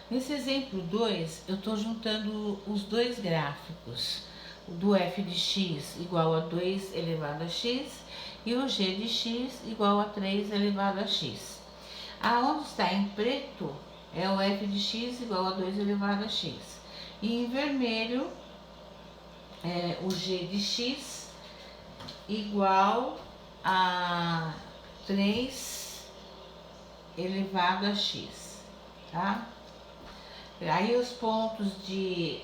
Nesse exemplo 2, eu estou juntando os dois gráficos, o do f de x igual a 2 elevado a x e o g de x igual a 3 elevado a x. Aonde está em preto é o f de x igual a 2 elevado a x. E em vermelho é o g de x igual a 3 elevado a x, tá? Aí os pontos de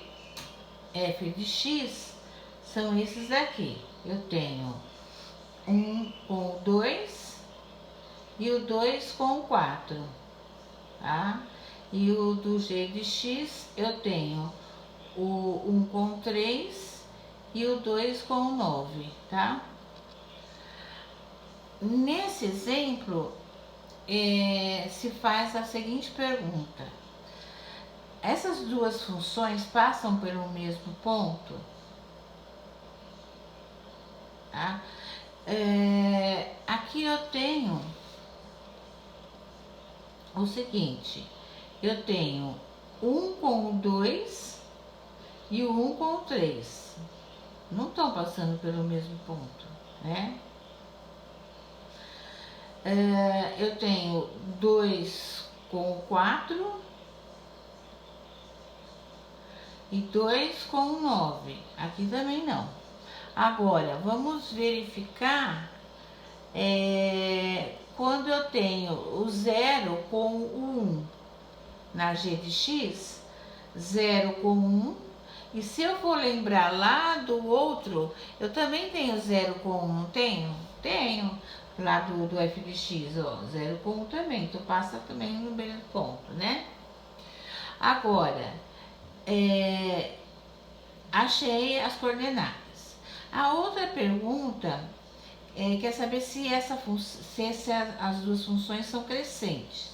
f de x são esses daqui. Eu tenho 1 com o 2 e o 2 com o 4, tá? E o do g de x eu tenho o 1 com o 3 e o 2 com o 9, tá? Nesse exemplo, se faz a seguinte pergunta: essas duas funções passam pelo mesmo ponto? Tá? Aqui eu tenho o seguinte: eu tenho 1 com o 2 e o 1 com o 3. Não estão passando pelo mesmo ponto, né? Eu tenho 2 com o 4 e 2 com o 9. Aqui também não. Agora, vamos verificar quando eu tenho o 0 com o 1 na g de x, 0 com 1. E se eu for lembrar lá do outro, eu também tenho 0 com 1, não tenho? Tenho. Lá do f de x, ó, 0 com 1 também, então passa também no mesmo ponto, né? Agora, achei as coordenadas. A outra pergunta quer saber se as duas funções são crescentes.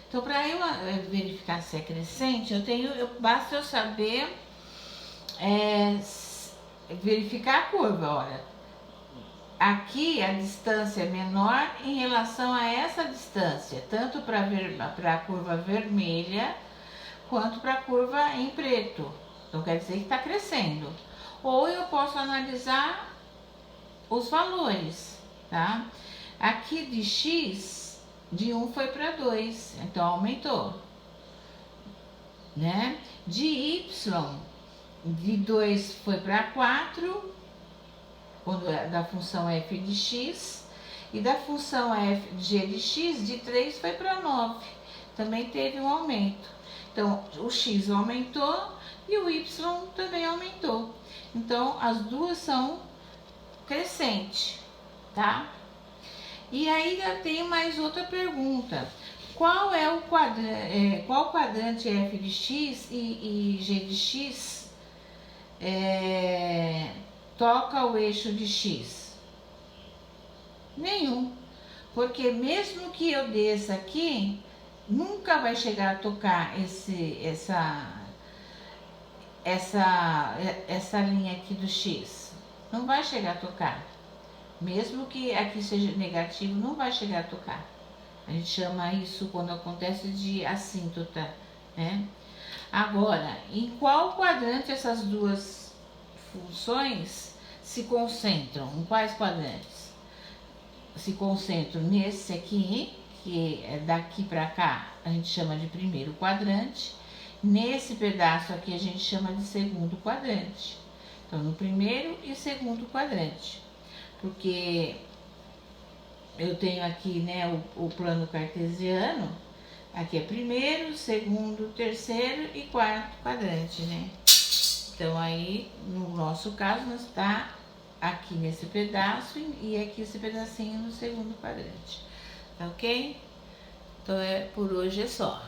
Então, para eu verificar se é crescente, basta eu saber verificar a curva. Olha, aqui a distância é menor em relação a essa distância, tanto para a curva vermelha quanto para a curva em preto. Então quer dizer que está crescendo. Ou eu posso analisar os valores, tá? Aqui de x, de 1 foi para 2, então aumentou, né? De y, de 2 foi para 4, da função f de x, e da função g de x, de 3 foi para 9, também teve um aumento. Então, o x aumentou e o y também aumentou. Então, as duas são crescentes, tá? E aí eu tenho mais outra pergunta. Qual quadrante f de x e g de x toca o eixo de x? Nenhum. Porque mesmo que eu desça aqui, nunca vai chegar a tocar essa linha aqui do x. Não vai chegar a tocar. Mesmo que aqui seja negativo, não vai chegar a tocar. A gente chama isso, quando acontece, de assíntota, né? Agora, em qual quadrante essas duas funções se concentram? Em quais quadrantes? Se concentram nesse aqui, que é daqui para cá, a gente chama de primeiro quadrante. Nesse pedaço aqui a gente chama de segundo quadrante. Então, no primeiro e segundo quadrante. Porque eu tenho aqui, né, o plano cartesiano. Aqui é primeiro, segundo, terceiro e quarto quadrante, né? Então, aí, no nosso caso, nós está aqui nesse pedaço e aqui esse pedacinho no segundo quadrante. Tá ok? Então, por hoje é só.